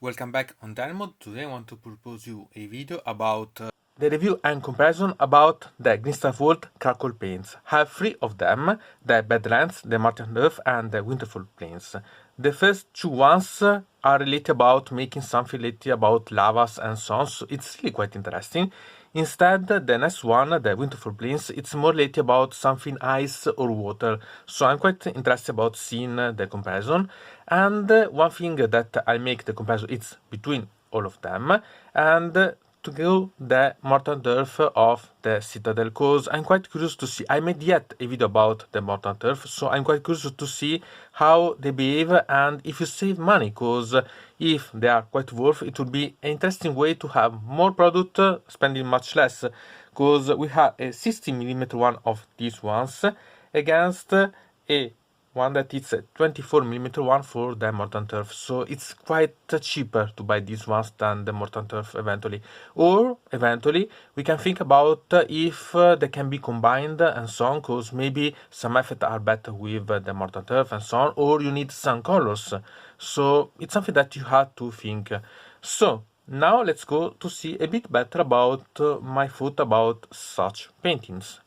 Welcome back on deynonmod. Today I want to propose you a video about the review and comparison about the GreenStuff World Crackle paints. I have three of them, the Badlands, the Martian Earth and the Winterfell Plains. The first two ones are related about making something related about lavas and so on, so it's really quite interesting. Instead, the next one, the Winterfell Plains, it's more related about something ice or water, so I'm quite interested about seeing the comparison. And one thing that I make the comparison, it's between all of them, and to go the Mordant Earth of the Citadel, because I'm quite curious to see. I made yet a video about the Mordant Earth, so I'm quite curious to see how they behave and if you save money, because if they are quite worth, it would be an interesting way to have more product, spending much less, because we have a 60mm one of these ones against a one that is a 24mm one for the Mordant Earth, so it's quite cheaper to buy these ones than the Mordant Earth eventually. Or eventually we can think about if they can be combined and so on, because maybe some effects are better with the Mordant Earth and so on, or you need some colors, so it's something that you have to think. So now let's go to see a bit better about my thought about such paintings.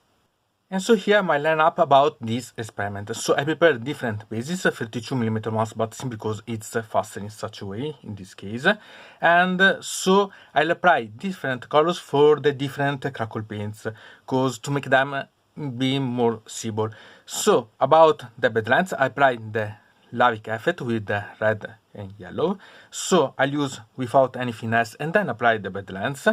And so here my lineup about this experiment. So I prepared different bases, 32mm ones, but simply because it's faster in such a way in this case. And so I'll apply different colors for the different crackle paints, because to make them be more seeable. So about the Badlands, I applied the lavic effect with the red and yellow. So I'll use without any finesse and then apply the Badlands.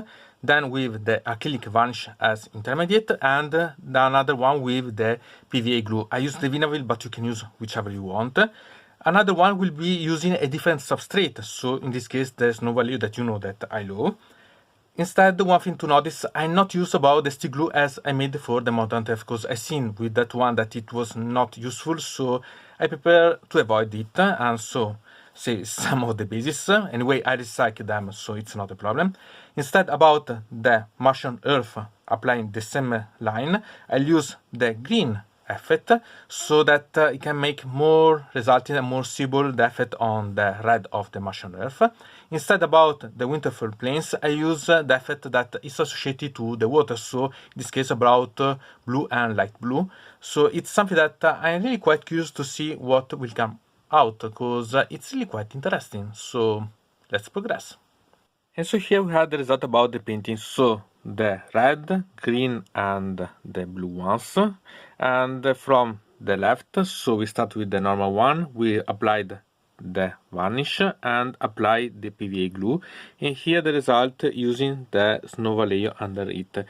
Then with the acrylic varnish as intermediate, and the another one with the PVA glue. I use the Winterfell, but you can use whichever you want. Another one will be using a different substrate, so in this case there's no value that you know that I love. Instead, one thing to notice, I not use about the stick glue as I made for the Mordant Earth, because I seen with that one that it was not useful, so I prepare to avoid it, and so say some of the bases. Anyway, I recycle them, so it's not a problem. Instead, about the Martian Earth, applying the same line, I'll use the green effect so that it can make more resulting and more seeable the effect on the red of the Martian Earth. Instead, about the Winterfell Plains, I use the effect that is associated to the water, so in this case about blue and light blue. So it's something that I'm really quite curious to see what will come out, because it's really quite interesting. So let's progress. And so here we have the result about the painting. So the red, green and the blue ones. And from the left, so we start with the normal one. We applied the varnish and apply the PVA glue. And here the result using the snow layer under it.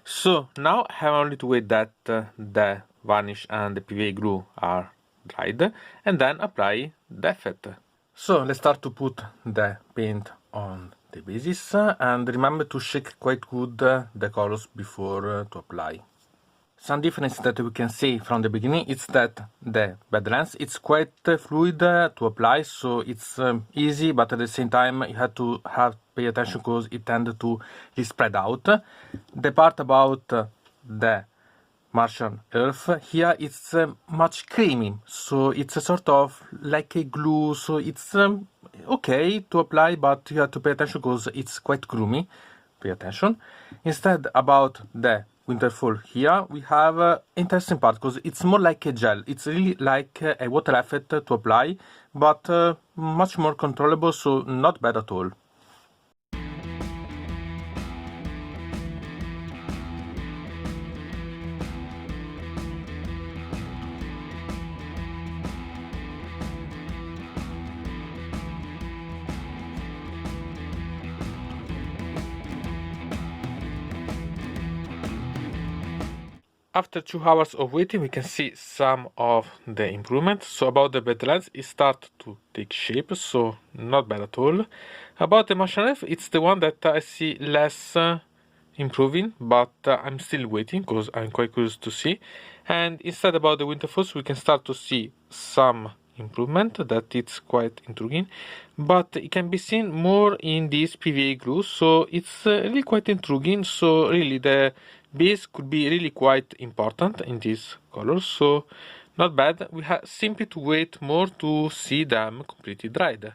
So now I have only to wait that the varnish and the PVA glue are dried and then apply the effect. So let's start to put the paint on the bases, and remember to shake quite good the colors before to apply. Some difference that we can see from the beginning is that the Badlands it's quite fluid to apply, so it's easy, but at the same time you have to pay attention because it tends to spread out. The part about the Martian Earth here it's much creamy, so it's a sort of like a glue, so it's okay to apply, but you have to pay attention because it's quite groomy. Pay attention. Instead, about the Winterfell here, we have interesting part because it's more like a gel. It's really like a water effect to apply, but much more controllable, so not bad at all. After 2 hours of waiting, we can see some of the improvements. So about the Badlands, it starts to take shape, so not bad at all. About the Martian Earth, it's the one that I see less improving, but I'm still waiting because I'm quite curious to see. And instead about the Winterfell, we can start to see some improvement that it's quite intriguing, but it can be seen more in this PVA glue, so it's really quite intriguing. So really the base could be really quite important in this color, so not bad. We have simply to wait more to see them completely dried.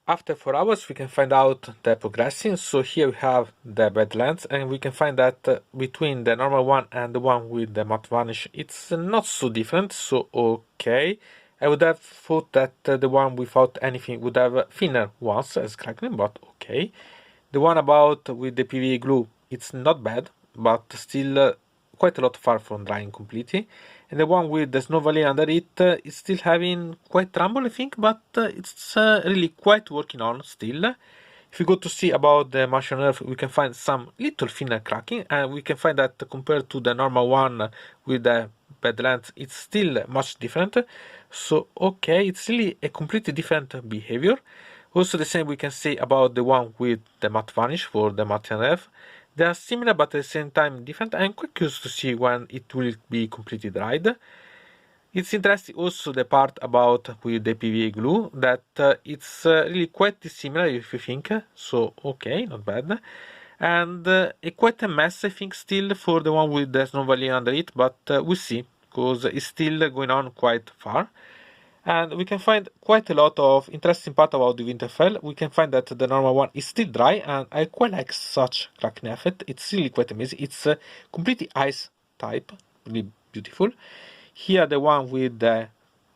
After 4 hours we can find out the progressing. So here we have the Badlands, and we can find that between the normal one and the one with the matte varnish it's not so different, so okay. I would have thought that the one without anything would have thinner ones as Crackle, but okay. The one about with the PVA glue, it's not bad, but still quite a lot far from drying completely. And the one with the snow valley under it is still having quite rumble, I think, but it's really quite working on still. If we go to see about the Martian Earth, we can find some little thinner cracking, and we can find that compared to the normal one with the Badlands, it's still much different. So okay, it's really a completely different behavior. Also the same we can say about the one with the matte varnish for the Martian Earth. They are similar but at the same time different. I'm quite curious to see when it will be completely dried. It's interesting also the part about with the PVA glue, that it's really quite dissimilar if you think, so okay, not bad. And quite a mess I think still for the one with the snow valley under it, but we'll see, because it's still going on quite far. And we can find quite a lot of interesting part about the Winterfell. We can find that the normal one is still dry, and I quite like such cracking effect. It's really quite amazing. It's a completely ice type, really beautiful. Here the one with the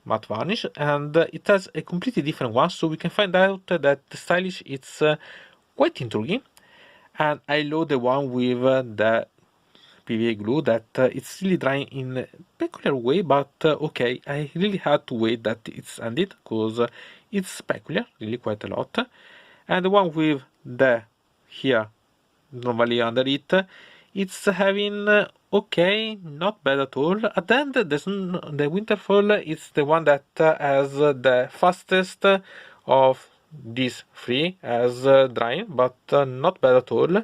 matte varnish, and it has a completely different one, so we can find out that the stylish it's quite intriguing. And I love the one with the PVA glue, that it's really drying in a peculiar way, but okay, I really had to wait that it's ended, because it's peculiar, really quite a lot. And the one with the here normally under it, it's having okay, not bad at all. At the end, the Winterfell is the one that has the fastest of these three as drying, but not bad at all.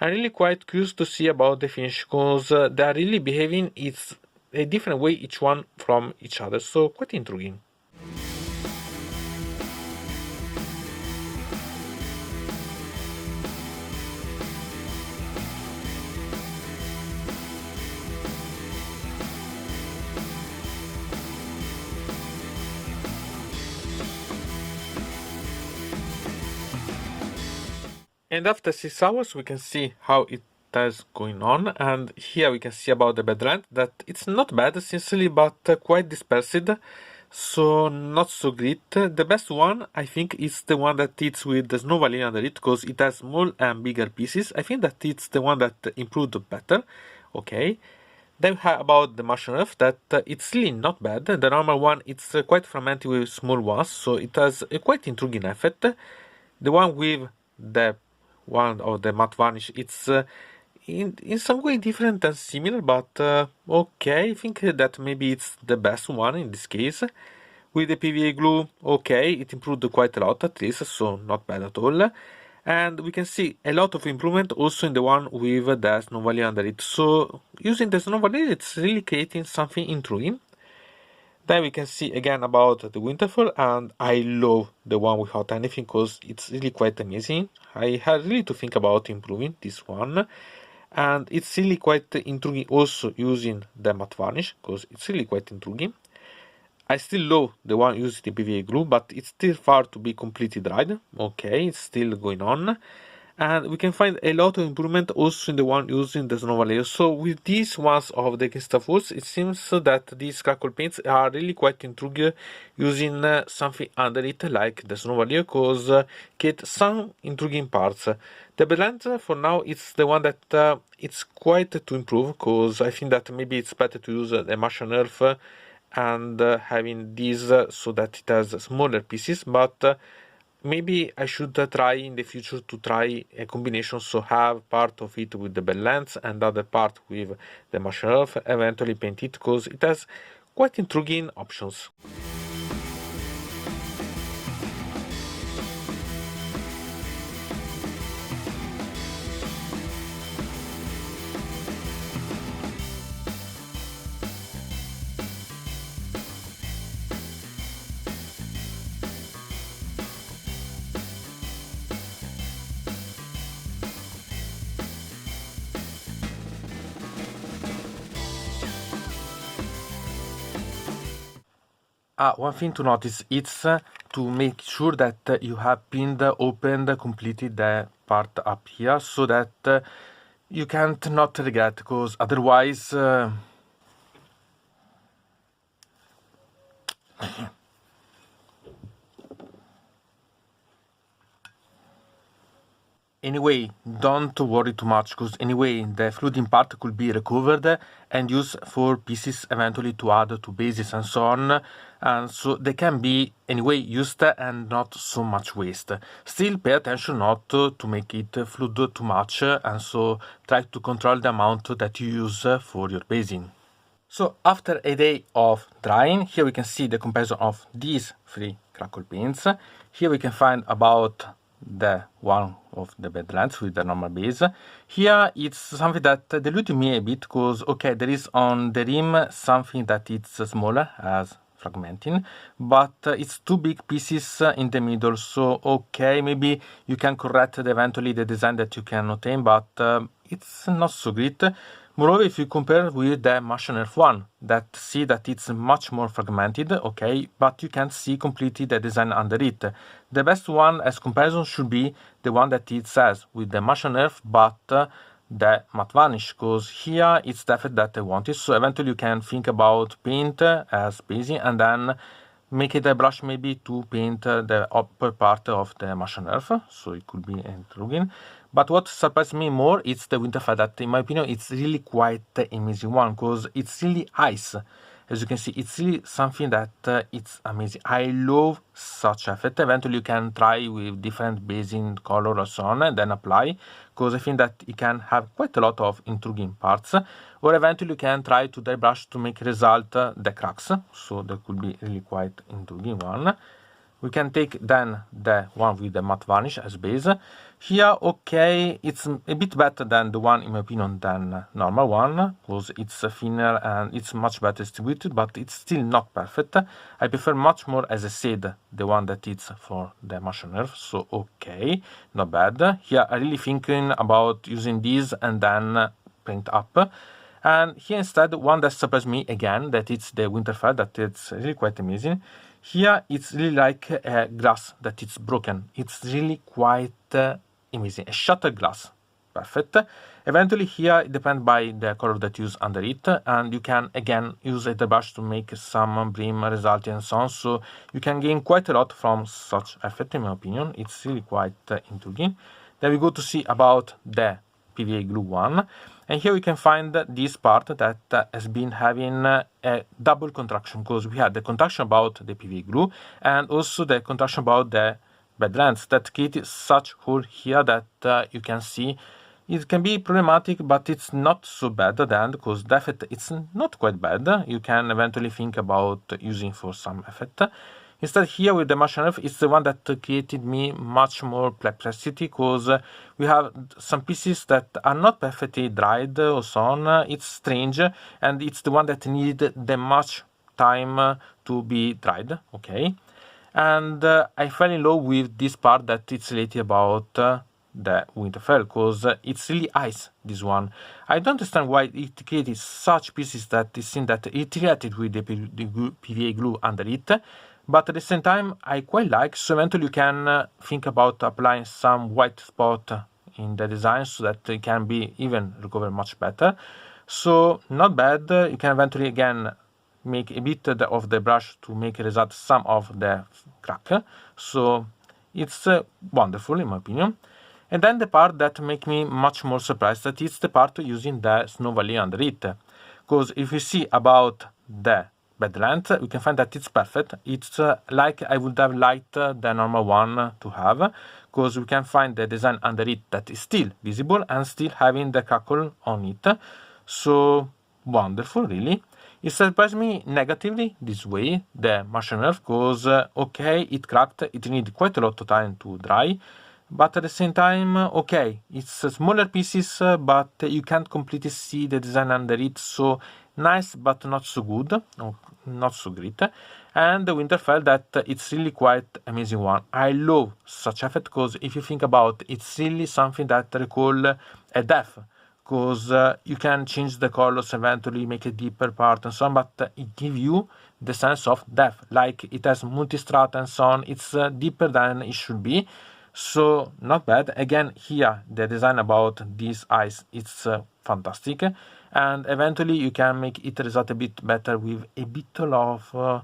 I'm really quite curious to see about the finish, because they are really behaving it's a different way each one from each other, so quite intriguing. And after 6 hours we can see how it is going on, and here we can see about the Badlands that it's not bad sincerely, but quite dispersed, so not so great. The best one I think is the one that it's with the snow valley under it, because it has small and bigger pieces. I think that it's the one that improved better. Okay. Then we have about the Martian Earth, that it's really not bad. The normal one it's quite fragmented with small ones, so it has a quite intriguing effect. The one with the one of the matte varnish, it's in some way different and similar, but okay, I think that maybe it's the best one in this case. With the PVA glue, okay, it improved quite a lot at least, so not bad at all. And we can see a lot of improvement also in the one with the snow valley under it. So using the snow valley, it's really creating something intriguing. Then we can see again about the Winterfell, and I love the one without anything, because it's really quite amazing. I had really to think about improving this one, and it's really quite intriguing also using the matte varnish, because it's really quite intriguing. I still love the one using the PVA glue, but it's still far to be completely dried. Okay, it's still going on. And we can find a lot of improvement also in the one using the snow valley. So with these ones of the GreenStuff World, it seems that these Crackle paints are really quite intriguing using something under it like the snow valley, because get some intriguing parts. The Badlands for now it's the one that it's quite to improve, because I think that maybe it's better to use the Martian Earth and having these so that it has smaller pieces, but maybe I should try in the future to try a combination, so have part of it with the Badlands and other part with the Martian Earth, eventually paint it, because it has quite intriguing options. One thing to notice, it's to make sure that you have pinned, opened completely the part up here, so that you can't not regret, because otherwise anyway, don't worry too much, because anyway the flooding part could be recovered and used for pieces eventually to add to bases and so on, and so they can be anyway used and not so much waste. Still pay attention not to make it flood too much, and so try to control the amount that you use for your basing. So after a day of drying, here we can see the comparison of these 3 Crackle paints. Here we can find about the one of the Badlands with the normal base. Here it's something that deluded me a bit, because okay, there is on the rim something that it's smaller as fragmenting, but it's 2 big pieces in the middle, so okay, maybe you can correct eventually the design that you can obtain, but it's not so great. Moreover, if you compare with the Martian Earth one, that see that it's much more fragmented, okay, but you can't see completely the design under it. The best one as comparison should be the one that it says with the Martian Earth, but the matte varnish, because here it's the effect that I wanted. So eventually you can think about paint as basing and then make it a brush maybe to paint the upper part of the Martian Earth, so it could be a plugin. But what surprised me more is the Winterfell, that in my opinion it's really quite an amazing one, because it's really ice. As you can see, it's really something that it's amazing. I love such effect. Eventually you can try with different basing color or so on and then apply, because I think that it can have quite a lot of intriguing parts. Or eventually you can try to dry brush to make result the cracks, so that could be really quite intriguing one. We can take then the one with the matte varnish as base. Here, okay, it's a bit better than the one, in my opinion, than normal one, because it's thinner and it's much better distributed, but it's still not perfect. I prefer much more, as I said, the one that is for the Martian Earth, so okay, not bad. Here, I'm really thinking about using these and then paint up. And here instead, one that surprised me again, that it's the Winterfell, that it's really quite amazing. Here it's really like a glass that it's broken. It's really quite amazing. A shattered glass. Perfect. Eventually here it depends by the color that you use under it, and you can again use the brush to make some brim result and so on. So you can gain quite a lot from such effect, in my opinion. It's really quite intriguing. Then we go to see about the PVA glue one. And here we can find this part that has been having a double contraction, because we had the contraction about the PVA glue and also the contraction about the Badlands that created such hole here that you can see it can be problematic, but it's not so bad then, because the effect it's not quite bad. You can eventually think about using for some effect. Instead, here with the Martian Earth, it's the one that created me much more perplexity, because we have some pieces that are not perfectly dried or so on. It's strange, and it's the one that needed the much time to be dried, okay? And I fell in love with this part that it's related about the Winterfell, because it's really ice, this one. I don't understand why it created such pieces that it seemed that it reacted with the PVA glue under it. But at the same time, I quite like, so eventually you can think about applying some white spot in the design so that it can be even recovered much better. So not bad. You can eventually again make a bit of the brush to make result some of the crack. So it's wonderful in my opinion. And then the part that make me much more surprised, that is the part using the Snow Valley under it. Because if you see about the Badlands, we can find that it's perfect. It's like I would have liked the normal one to have, because we can find the design under it that is still visible and still having the crackle on it. So wonderful, really. It surprised me negatively this way, the Martian Earth, because okay, it cracked, it needed quite a lot of time to dry, but at the same time, okay, it's smaller pieces, but you can't completely see the design under it, so nice but not so good, or not so great. And the Winterfell, that it's really quite amazing one. I love such effect, because if you think about it, it's really something that recall a death, because you can change the colors eventually, make a deeper part and so on, but it gives you the sense of depth, like it has multi-strata and so on. It's deeper than it should be, so not bad. Again, here the design about these eyes, it's fantastic, and eventually you can make it result a bit better with a bit of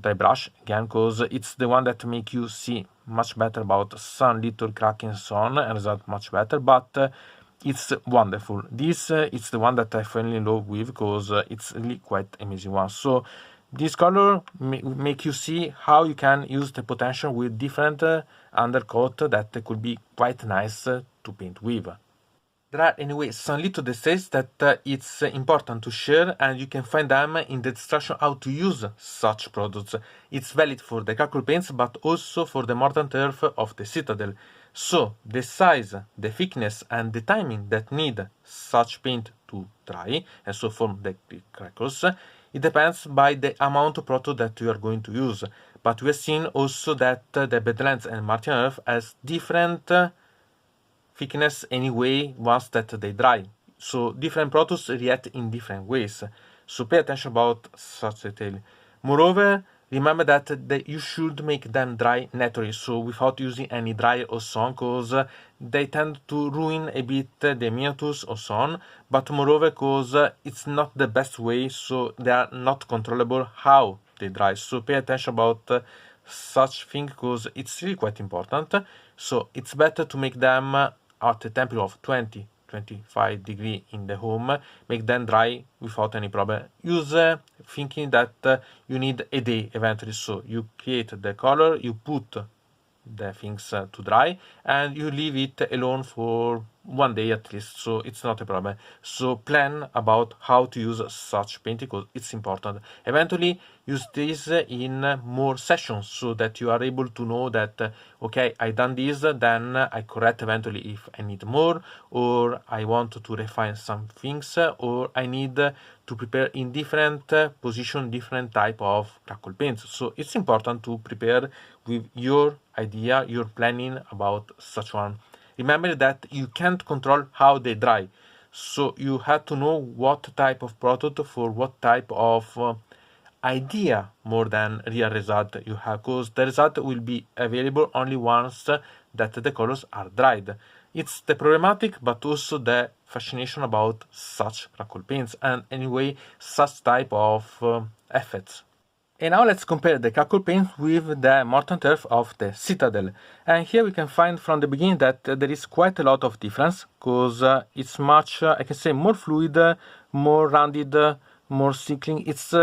dry brush again, because it's the one that make you see much better about some little cracking and so on, and result much better, but it's wonderful. This it's the one that I fell in love with, because it's really quite amazing one. So this color make you see how you can use the potential with different undercoat that could be quite nice to paint with. There are anyway some little details that it's important to share, and you can find them in the description how to use such products. It's valid for the Crackle paints, but also for the Mordant Earth of the Citadel. So the size, the thickness and the timing that need such paint to dry and so form the crackles, it depends by the amount of product that you are going to use. But we have seen also that the Badlands and Martian Earth has different thickness anyway once that they dry. So different products react in different ways. So pay attention about such detail. Moreover, remember that you should make them dry naturally, so without using any dryer or so on, because they tend to ruin a bit the miniatures or so on. But moreover, because it's not the best way, so they are not controllable how they dry. So pay attention about such thing, because it's really quite important. So it's better to make them at a temperature of 20-25 degrees in the home, make them dry without any problem. Use thinking that you need a day eventually, so you create the color, you put the things to dry, and you leave it alone for 1 day at least, so it's not a problem. So plan about how to use such painting, because it's important. Eventually use this in more sessions, so that you are able to know that okay, I done this, then I correct eventually if I need more, or I want to refine some things, or I need to prepare in different position, different type of Crackle paints. So it's important to prepare with your idea, your planning about such one. Remember that you can't control how they dry, so you have to know what type of product for what type of idea more than real result you have, because the result will be available only once that the colors are dried. It's the problematic, but also the fascination about such Crackle paints, and anyway such type of effects. And now let's compare the Crackle paint with the Mordant Earth of the Citadel. And here we can find from the beginning that there is quite a lot of difference, because it's much, I can say, more fluid, more rounded, more cycling. It's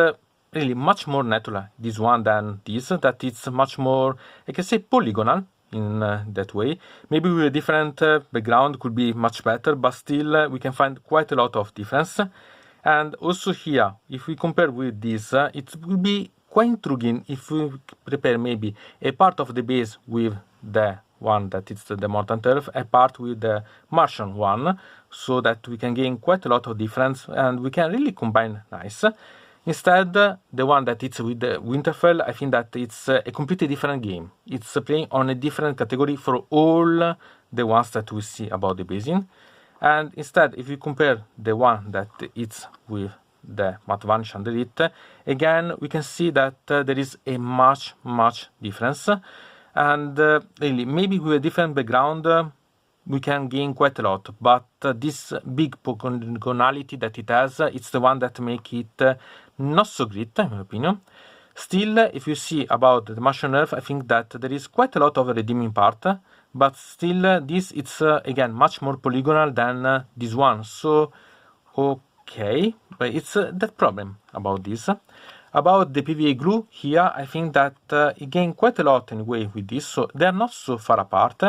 really much more natural, this one, than this, that it's much more, I can say, polygonal in that way. Maybe with a different background could be much better, but still we can find quite a lot of difference. And also here, if we compare with this, it will be quite intriguing if we prepare maybe a part of the base with the one that is the Mordant Earth, a part with the Martian one, so that we can gain quite a lot of difference and we can really combine nice. Instead, the one that it's with the Winterfell, I think that it's a completely different game. It's playing on a different category for all the ones that we see about the basin. And instead, if you compare the one that it's with the matte varnish under it, again we can see that there is a much difference, and really maybe with a different background we can gain quite a lot, but this big polygonality that it has, it's the one that make it not so great in my opinion. Still, if you see about the Martian Earth, I think that there is quite a lot of redeeming part, but still this it's again much more polygonal than this one. So okay, but it's that problem about this. About the PVA glue here, I think that it gained quite a lot anyway with this, so they are not so far apart.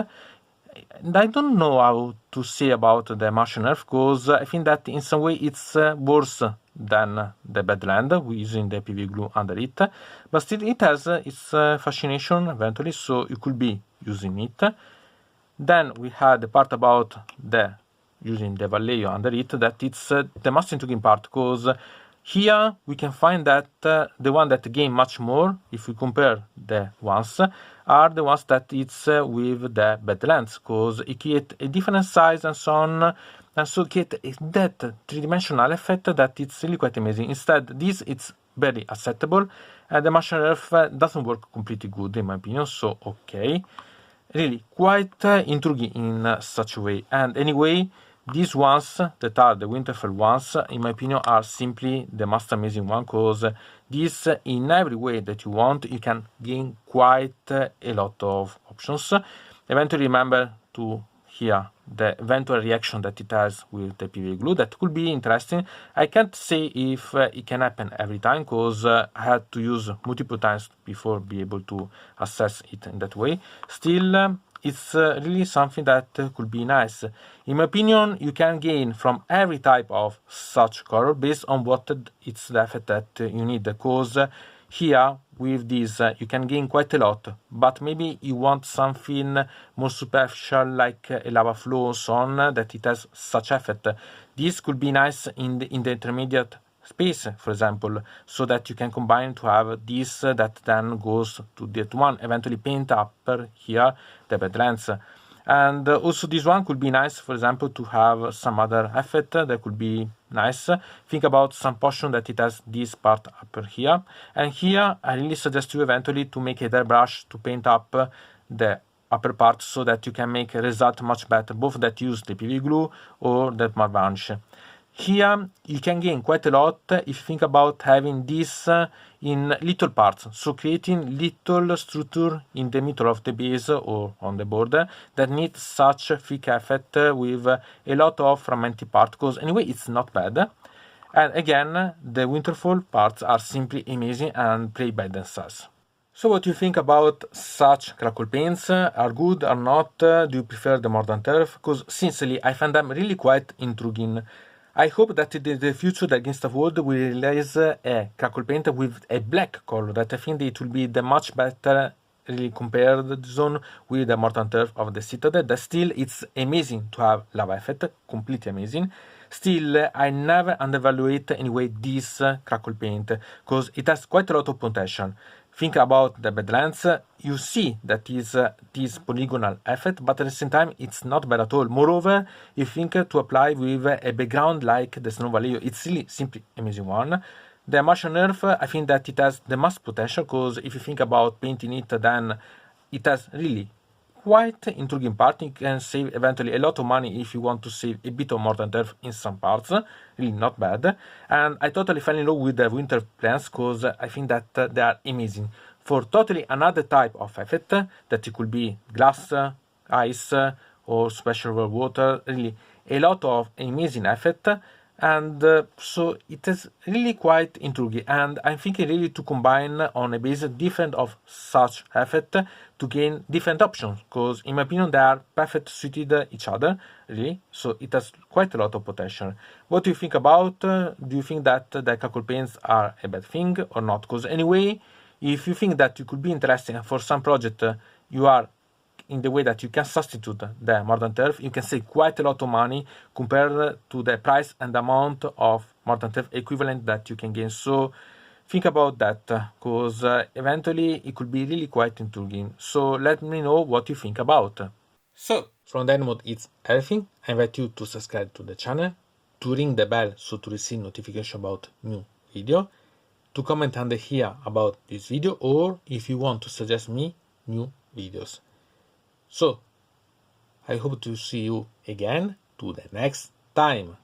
And I don't know how to say about the Martian Earth, because I think that in some way it's worse than the Badlands using the PVA glue under it, but still it has its fascination eventually, so you could be using it. Then we had the part about the using the Vallejo under it, that it's the most intriguing part, because here we can find that the one that gain much more, if we compare the ones, are the ones that it's with the Badlands, because it create a different size and so on, and so get that three-dimensional effect that it's really quite amazing. Instead, this it's very acceptable, and the Martian Earth doesn't work completely good in my opinion, so okay. Really quite intriguing in such a way. And anyway, these ones that are the Winterfell ones, in my opinion, are simply the most amazing one, because this, in every way that you want, you can gain quite a lot of options. Eventually, remember to hear the eventual reaction that it has with the PVA glue. That could be interesting. I can't say if it can happen every time, because I had to use multiple times before be able to assess it in that way. Still, it's really something that could be nice. In my opinion, you can gain from every type of such color based on what it's the effect that you need, because here with this you can gain quite a lot, but maybe you want something more superficial like a lava flow or so on, that it has such effect. This could be nice in the intermediate space, for example, so that you can combine to have this that then goes to that one, eventually paint up here the Badlands. And also this one could be nice, for example, to have some other effect that could be nice. Think about some potion that it has this part up here, and here I really suggest you eventually to make a airbrush to paint up the upper part, so that you can make a result much better, both that use the PV glue or that mud varnish. Here you can gain quite a lot if you think about having this in little parts, so creating little structure in the middle of the base or on the border that needs such a thick effect with a lot of fragmented parts, because anyway it's not bad. And again, the Winterfell parts are simply amazing and play by themselves. So what do you think about such Crackle paints? Are good or not? Do you prefer the Mordant Earth? Because sincerely I find them really quite intriguing. I hope that in the future the GreenStuff World will release a Crackle paint with a black color, that I think it will be the much better really compared zone with the Mordant Earth of the Citadel. That still it's amazing to have lava effect, completely amazing. Still, I never undervalue anyway this Crackle paint, because it has quite a lot of potential. Think about the Badlands, you see that is this polygonal effect, but at the same time it's not bad at all. Moreover, you think to apply with a background like the Snow Valley, it's really simply amazing one. The Martian Earth, I think that it has the most potential, because if you think about painting it, then it has really quite intriguing part. You can save eventually a lot of money if you want to save a bit of Mordant Earth in some parts, really not bad. And I totally fell in love with the Winterfell Plains, because I think that they are amazing for totally another type of effect, that it could be glass, ice, or special water, really a lot of amazing effect. And so it is really quite intriguing, and I'm thinking really to combine on a base different of such effect to gain different options, because in my opinion they are perfect suited each other, really, so it has quite a lot of potential. What do you think about? Do you think that the Crackle paints are a bad thing or not? Because anyway, if you think that it could be interesting for some project, you are in the way that you can substitute the Mordant Earth, you can save quite a lot of money compared to the price and amount of Mordant Earth equivalent that you can gain. So think about that, because eventually it could be really quite intriguing. So let me know what you think about. So from deynonmod it's everything. I invite you to subscribe to the channel, to ring the bell so to receive notification about new video, to comment under here about this video, or if you want to suggest me new videos. So, I hope to see you again to the next time.